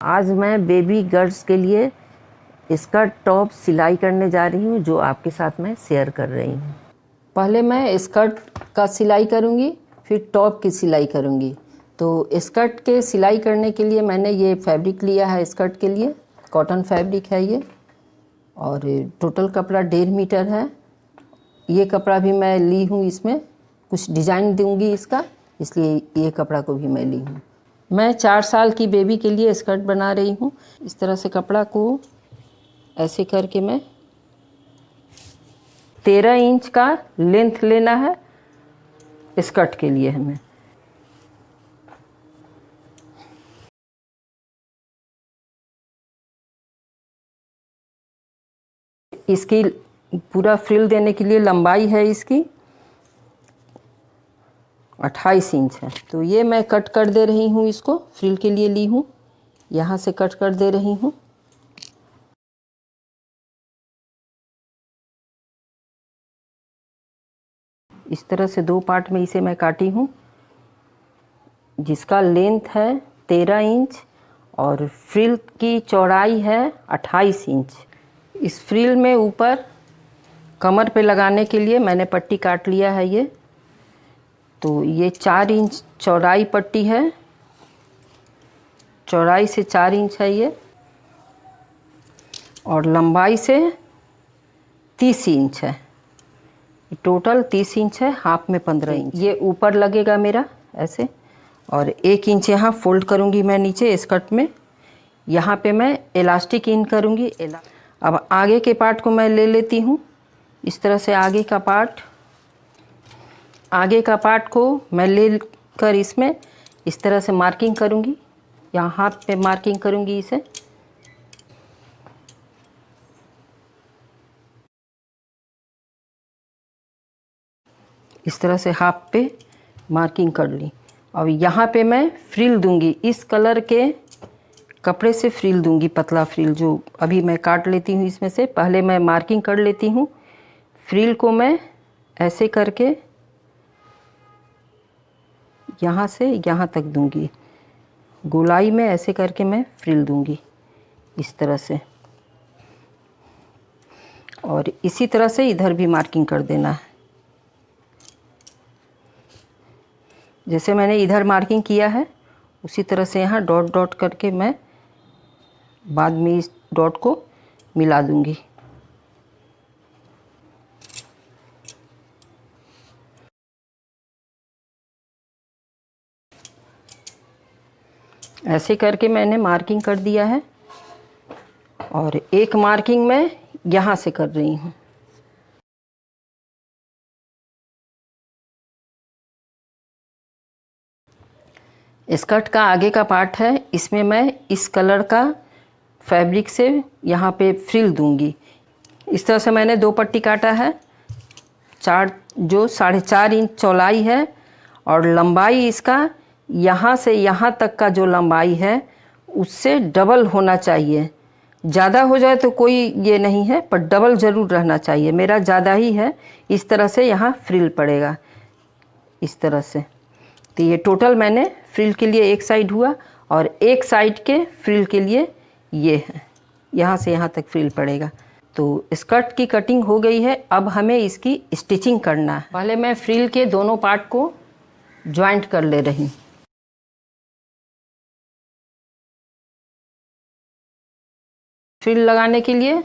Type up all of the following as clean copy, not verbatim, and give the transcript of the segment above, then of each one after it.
आज मैं baby girls के लिए स्कर्ट टॉप सिलाई करने जा रही हूँ, जो आपके साथ मैं शेयर कर रही हूँ। पहले मैं स्कर्ट का सिलाई करूँगी, फिर टॉप की सिलाई करूँगी। तो स्कर्ट के सिलाई करने के लिए मैंने ये फैब्रिक लिया है। स्कर्ट के लिए कॉटन फैब्रिक है ये, और टोटल कपड़ा 1.5 मीटर है। ये कपड़ा भी मैं ली हूँ, इसमें कुछ डिज़ाइन दूँगी इसका, इसलिए ये कपड़ा को भी मैं ली हूँ। मैं 4 साल की बेबी के लिए स्कर्ट बना रही हूँ। इस तरह से कपड़ा को ऐसे करके मैं 13 इंच का लेंथ लेना है स्कर्ट के लिए हमें। इसकी पूरा फ्रिल देने के लिए लंबाई है इसकी 28 इंच है। तो ये मैं कट कर दे रही हूँ, इसको फ्रिल के लिए ली हूँ, यहाँ से कट कर दे रही हूँ। इस तरह से 2 पार्ट में इसे मैं काटी हूँ, जिसका लेंथ है 13 इंच और फ्रिल की चौड़ाई है 28 इंच। इस फ्रिल में ऊपर कमर पे लगाने के लिए मैंने पट्टी काट लिया है ये। तो ये 4 इंच चौड़ाई पट्टी है, चौड़ाई से 4 इंच है ये, और लंबाई से 30 इंच है। टोटल 30 इंच है, हाफ में 15 इंच। ये ऊपर लगेगा मेरा ऐसे, और 1 इंच यहाँ फोल्ड करूँगी मैं नीचे स्कर्ट में। यहाँ पे मैं इलास्टिक इन करूँगी। अब आगे के पार्ट को मैं ले लेती हूँ। इस तरह से आगे का पार्ट को मैं ले कर इसमें इस तरह से मार्किंग करूँगी। यहाँ हाथ पे मार्किंग करूँगी इसे। इस तरह से हाफ पे मार्किंग कर ली। अब यहाँ पे मैं फ्रिल दूंगी, इस कलर के कपड़े से फ्रिल दूंगी, पतला फ्रिल जो अभी मैं काट लेती हूँ। इसमें से पहले मैं मार्किंग कर लेती हूँ। फ्रिल को मैं ऐसे करके यहाँ से यहाँ तक दूंगी, गोलाई में ऐसे करके मैं फ्रिल दूंगी इस तरह से, और इसी तरह से इधर भी मार्किंग कर देना है। जैसे मैंने इधर मार्किंग किया है उसी तरह से यहाँ डॉट डॉट करके मैं बाद में इस डॉट को मिला दूंगी। ऐसे करके मैंने मार्किंग कर दिया है, और एक मार्किंग मैं यहाँ से कर रही हूँ। स्कर्ट का आगे का पार्ट है, इसमें मैं इस कलर का फैब्रिक से यहाँ पे फ्रिल दूंगी। इस तरह से मैंने 2 पट्टी काटा है। 4 जो 4.5 इंच चौड़ाई है, और लंबाई इसका यहाँ से यहाँ तक का जो लंबाई है उससे डबल होना चाहिए। ज़्यादा हो जाए तो कोई ये नहीं है, पर डबल ज़रूर रहना चाहिए। मेरा ज़्यादा ही है। इस तरह से यहाँ फ्रिल पड़ेगा इस तरह से। तो ये टोटल मैंने फ्रिल के लिए एक साइड हुआ, और एक साइड के फ्रिल के लिए ये है, यहाँ से यहाँ तक फ्रिल पड़ेगा। तो स्कर्ट की कटिंग हो गई है। अब हमें इसकी स्टिचिंग करना है। पहले मैं फ्रिल के दोनों पार्ट को ज्वाइंट कर ले रही हूँ। फ्रिल लगाने के लिए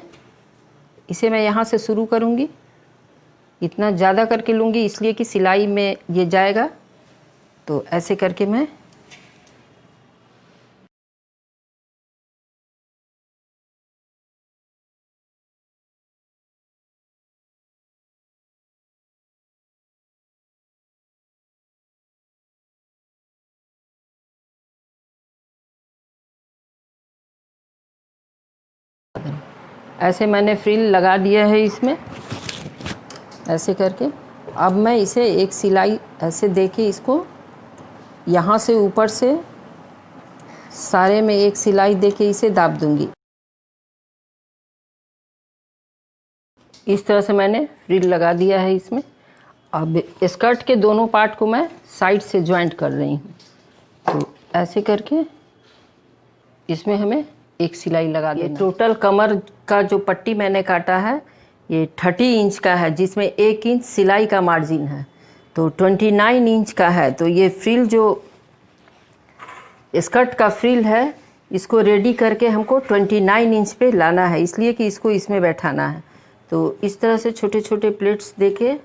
इसे मैं यहाँ से शुरू करूँगी। इतना ज़्यादा करके लूँगी इसलिए कि सिलाई में ये जाएगा। तो ऐसे करके मैं ऐसे मैंने फ्रिल लगा दिया है इसमें ऐसे करके। अब मैं इसे एक सिलाई ऐसे देके इसको यहाँ से ऊपर से सारे में एक सिलाई देके इसे दाब दूंगी। इस तरह से मैंने फ्रिल लगा दिया है इसमें। अब स्कर्ट के दोनों पार्ट को मैं साइड से ज्वाइंट कर रही हूँ। तो ऐसे करके इसमें हमें एक सिलाई लगा देना। टोटल कमर का जो पट्टी मैंने काटा है ये 30 इंच का है, जिसमें 1 इंच सिलाई का मार्जिन है, तो 29 इंच का है। तो ये फ्रिल जो स्कर्ट का फ्रिल है इसको रेडी करके हमको 29 इंच पे लाना है, इसलिए कि इसको इसमें बैठाना है। तो इस तरह से छोटे छोटे प्लेट्स देके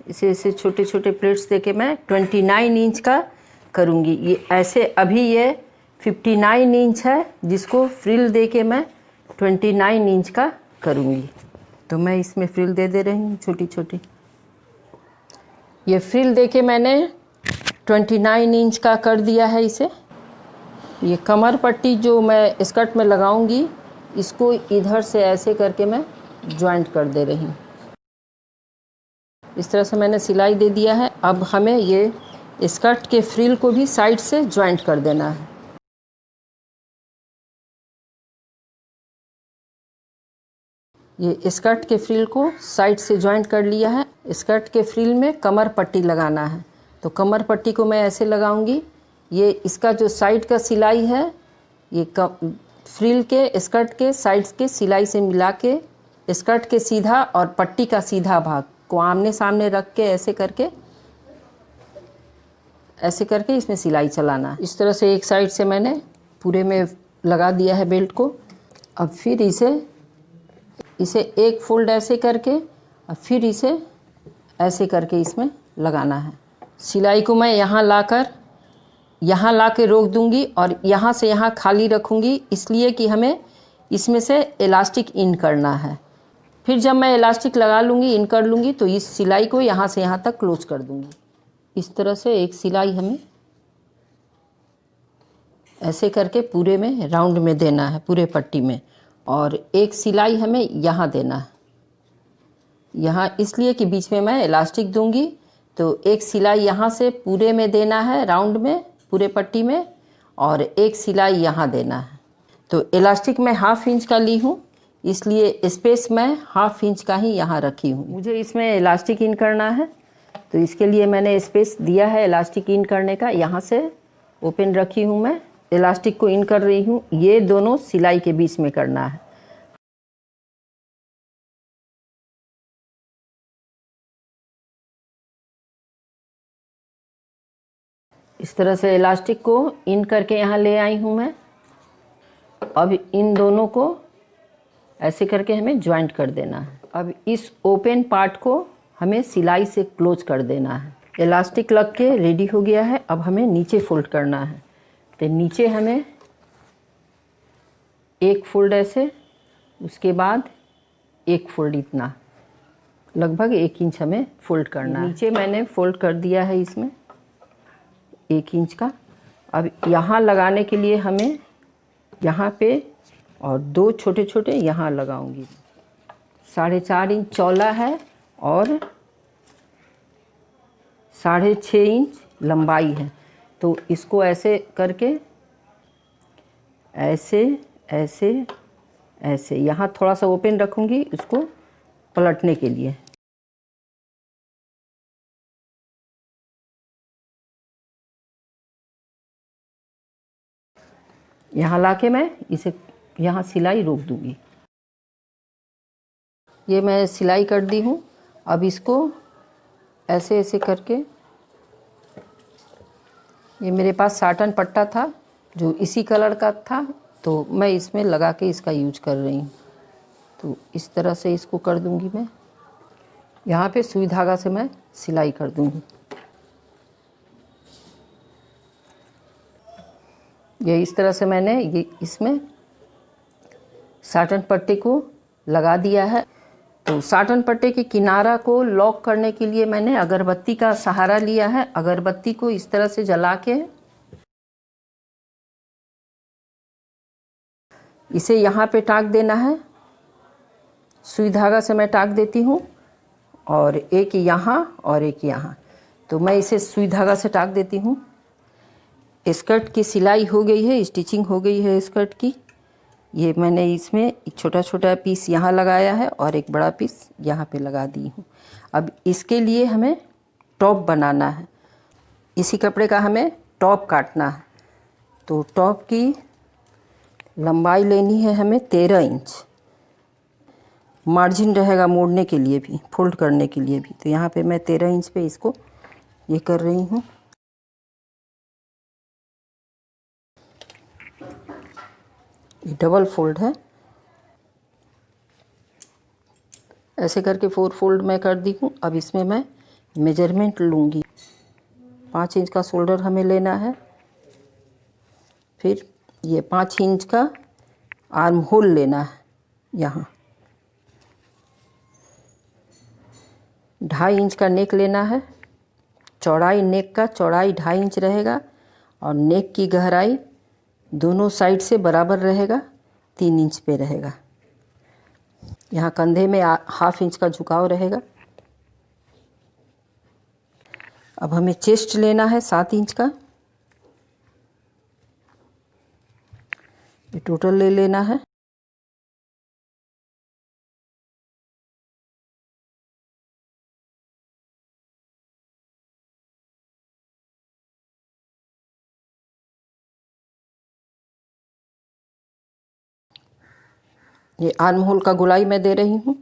इसे छोटे छोटे प्लेट्स देके मैं 29 इंच का करूँगी। ये ऐसे अभी ये 59 इंच है, जिसको फ्रिल देके मैं 29 इंच का करूँगी। तो मैं इसमें फ्रिल दे रही हूँ छोटी छोटी। ये फ्रिल देके मैंने 29 इंच का कर दिया है इसे। ये कमर पट्टी जो मैं स्कर्ट में लगाऊंगी इसको इधर से ऐसे करके मैं जॉइंट कर दे रही हूँ। इस तरह से मैंने सिलाई दे दिया है। अब हमें ये स्कर्ट के फ्रिल को भी साइड से जॉइंट कर देना है। ये स्कर्ट के फ्रिल को साइड से जॉइंट कर लिया है। स्कर्ट के फ्रिल में कमर पट्टी लगाना है, तो कमर पट्टी को मैं ऐसे लगाऊंगी। ये इसका जो साइड का सिलाई है ये फ्रिल के स्कर्ट के साइड के सिलाई से मिला के स्कर्ट के सीधा और पट्टी का सीधा भाग को आमने सामने रख के ऐसे करके इसमें सिलाई चलाना है। इस तरह से एक साइड से मैंने पूरे में लगा दिया है बेल्ट को। अब फिर इसे एक फोल्ड ऐसे करके और फिर इसे ऐसे करके इसमें लगाना है। सिलाई को मैं यहाँ ला के रोक दूंगी और यहाँ से यहाँ खाली रखूंगी, इसलिए कि हमें इसमें से इलास्टिक इन करना है। फिर जब मैं इलास्टिक लगा लूँगी, इन कर लूँगी, तो इस सिलाई को यहाँ से यहाँ तक क्लोज कर दूँगी। इस तरह से एक सिलाई हमें ऐसे करके पूरे में राउंड में देना है, पूरे पट्टी में। और एक सिलाई हमें यहाँ देना है, यहाँ इसलिए कि बीच में मैं इलास्टिक दूंगी, तो एक सिलाई यहाँ से पूरे में देना है, राउंड में पूरे पट्टी में, और एक सिलाई यहाँ देना है। तो इलास्टिक मैं 1/2 इंच का ली हूँ, इसलिए स्पेस मैं 1/2 इंच का ही यहाँ रखी हूँ। मुझे इसमें इलास्टिक इन करना है, तो इसके लिए मैंने स्पेस दिया है इलास्टिक इन करने का। यहाँ से ओपन रखी हूँ, मैं इलास्टिक को इन कर रही हूँ। ये दोनों सिलाई के बीच में करना है। इस तरह से इलास्टिक को इन करके यहाँ ले आई हूँ मैं। अब इन दोनों को ऐसे करके हमें ज्वाइंट कर देना है। अब इस ओपन पार्ट को हमें सिलाई से क्लोज कर देना है। इलास्टिक लग के रेडी हो गया है। अब हमें नीचे फोल्ड करना है। तो नीचे हमें एक फोल्ड ऐसे, उसके बाद एक फोल्ड इतना, लगभग 1 इंच हमें फोल्ड करना है। नीचे मैंने फोल्ड कर दिया है इसमें 1 इंच का। अब यहाँ लगाने के लिए हमें यहाँ पे और 2 छोटे छोटे यहाँ लगाऊंगी। 4.5 इंच चौड़ा है और 6.5 इंच लंबाई है। तो इसको ऐसे करके ऐसे ऐसे ऐसे यहाँ थोड़ा सा ओपन रखूँगी इसको पलटने के लिए। यहाँ लाके मैं इसे यहाँ सिलाई रोक दूँगी। ये मैं सिलाई कर दी हूँ। अब इसको ऐसे ऐसे करके, ये मेरे पास साटन पट्टा था जो इसी कलर का था, तो मैं इसमें लगा के इसका यूज कर रही हूँ। तो इस तरह से इसको कर दूँगी मैं। यहाँ पे सुई धागा से मैं सिलाई कर दूँगी। ये इस तरह से मैंने ये इसमें साटन पट्टे को लगा दिया है। तो साटन पट्टे के किनारा को लॉक करने के लिए मैंने अगरबत्ती का सहारा लिया है। अगरबत्ती को इस तरह से जला के इसे यहाँ पे टाँक देना है। सुई धागा से मैं टाँक देती हूँ, और एक यहाँ और एक यहाँ। तो मैं इसे सुई धागा से टाँक देती हूँ। स्कर्ट की सिलाई हो गई है, स्टिचिंग हो गई है स्कर्ट की। ये मैंने इसमें एक छोटा छोटा पीस यहाँ लगाया है और एक बड़ा पीस यहाँ पे लगा दी हूँ। अब इसके लिए हमें टॉप बनाना है। इसी कपड़े का हमें टॉप काटना है। तो टॉप की लंबाई लेनी है हमें 13 इंच। मार्जिन रहेगा मोड़ने के लिए भी, फोल्ड करने के लिए भी। तो यहाँ पे मैं 13 इंच पे इसको ये कर रही हूँ। ये डबल फोल्ड है। ऐसे करके 4 फोल्ड मैं कर दी हूँ। अब इसमें मैं मेजरमेंट लूँगी। 5 इंच का शोल्डर हमें लेना है। फिर ये 5 इंच का आर्म होल लेना है। यहाँ 2.5 इंच का नेक लेना है। चौड़ाई नेक का चौड़ाई 2.5 इंच रहेगा और नेक की गहराई दोनों साइड से बराबर रहेगा, 3 इंच पे रहेगा। यहाँ कंधे में 1/2 इंच का झुकाव रहेगा। अब हमें चेस्ट लेना है 7 इंच का। ये टोटल ले लेना है। ये आर्म होल का गोलाई मैं दे रही हूँ।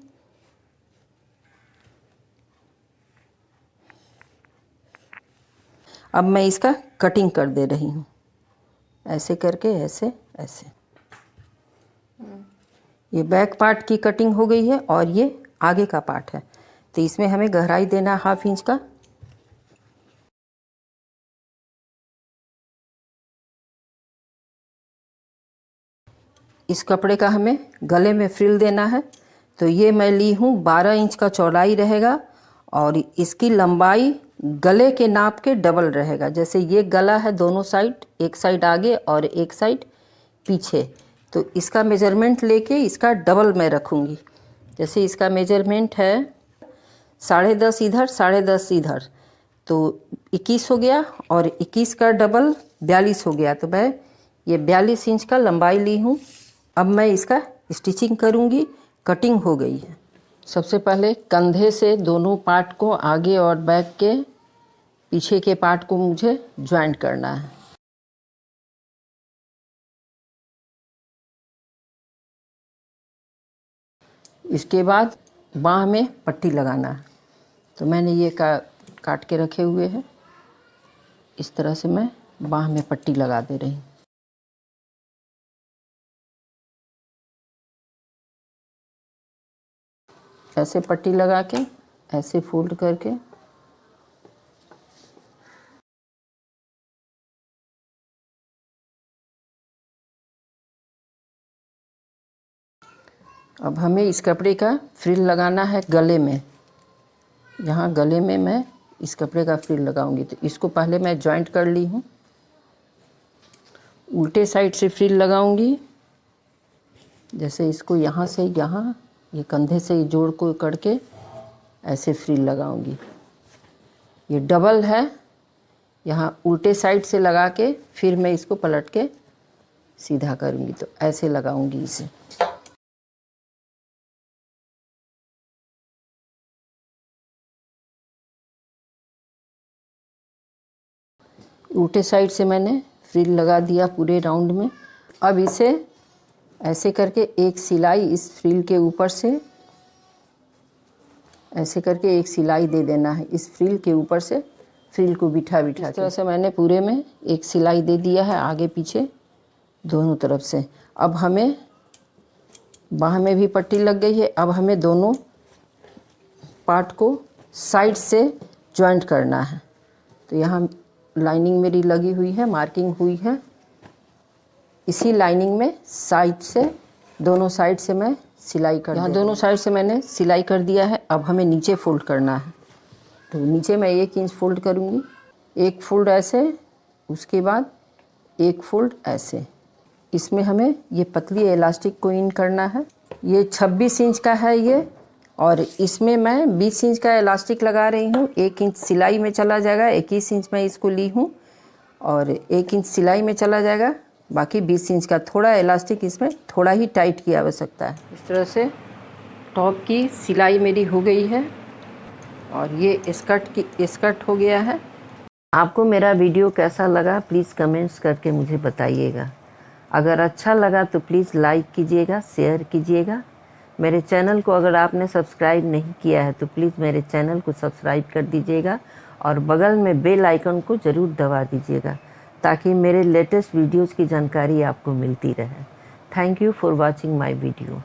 अब मैं इसका कटिंग कर दे रही हूँ, ऐसे करके, ऐसे ऐसे। ये बैक पार्ट की कटिंग हो गई है और ये आगे का पार्ट है। तो इसमें हमें गहराई देना 1/2 इंच का। इस कपड़े का हमें गले में फ्रिल देना है। तो ये मैं ली हूँ 12 इंच का चौड़ाई रहेगा और इसकी लंबाई गले के नाप के डबल रहेगा। जैसे ये गला है दोनों साइड, एक साइड आगे और एक साइड पीछे, तो इसका मेजरमेंट लेके इसका डबल मैं रखूँगी। जैसे इसका मेजरमेंट है 10.5 इधर, 10.5 इधर, तो 21 हो गया और 21 का डबल 42 हो गया। तो मैं ये 42 इंच का लंबाई ली हूँ। अब मैं इसका स्टिचिंग करूँगी। कटिंग हो गई है। सबसे पहले कंधे से दोनों पार्ट को, आगे और बैक के पीछे के पार्ट को मुझे ज्वाइंट करना है। इसके बाद बाँह में पट्टी लगाना है। तो मैंने ये काट के रखे हुए हैं। इस तरह से मैं बाँह में पट्टी लगा दे रही हूँ। ऐसे पट्टी लगा के, ऐसे फोल्ड करके अब हमें इस कपड़े का फ्रिल लगाना है गले में। यहाँ गले में मैं इस कपड़े का फ्रिल लगाऊंगी। तो इसको पहले मैं जॉइंट कर ली हूँ। उल्टे साइड से फ्रिल लगाऊंगी। जैसे इसको यहाँ से यहाँ, ये कंधे से जोड़ को करके ऐसे फ्रिल लगाऊंगी। ये डबल है। यहाँ उल्टे साइड से लगा के फिर मैं इसको पलट के सीधा करूँगी। तो ऐसे लगाऊंगी इसे। उल्टे साइड से मैंने फ्रिल लगा दिया पूरे राउंड में। अब इसे ऐसे करके एक सिलाई इस फ्रिल के ऊपर से ऐसे करके एक सिलाई दे देना है। इस फ्रिल के ऊपर से फ्रिल को बिठा बिठा इस तरह से मैंने पूरे में एक सिलाई दे दिया है, आगे पीछे दोनों तरफ से। अब हमें बाँह में भी पट्टी लग गई है। अब हमें दोनों पार्ट को साइड से जॉइंट करना है। तो यहाँ लाइनिंग मेरी लगी हुई है, मार्किंग हुई है। इसी लाइनिंग में साइड से, दोनों साइड से मैं सिलाई कर, यहाँ दोनों साइड से मैंने सिलाई कर दिया है। अब हमें नीचे फोल्ड करना है। तो नीचे मैं 1 इंच फोल्ड करूँगी। एक फोल्ड ऐसे, उसके बाद एक फोल्ड ऐसे। इसमें हमें ये पतली इलास्टिक को इन करना है। ये 26 इंच का है ये, और इसमें मैं 20 इंच का इलास्टिक लगा रही हूँ। 1 इंच सिलाई में चला जाएगा। 21 इंच में इसको ली हूँ और 1 इंच सिलाई में चला जाएगा। बाकी 20 इंच का थोड़ा इलास्टिक, इसमें थोड़ा ही टाइट की आवश्यकता है। इस तरह से टॉप की सिलाई मेरी हो गई है और ये स्कर्ट हो गया है। आपको मेरा वीडियो कैसा लगा प्लीज़ कमेंट्स करके मुझे बताइएगा। अगर अच्छा लगा तो प्लीज़ लाइक कीजिएगा, शेयर कीजिएगा। मेरे चैनल को अगर आपने सब्सक्राइब नहीं किया है तो प्लीज़ मेरे चैनल को सब्सक्राइब कर दीजिएगा और बगल में बेल आइकन को ज़रूर दबा दीजिएगा ताकि मेरे लेटेस्ट वीडियोज़ की जानकारी आपको मिलती रहे। Thank you for watching my video.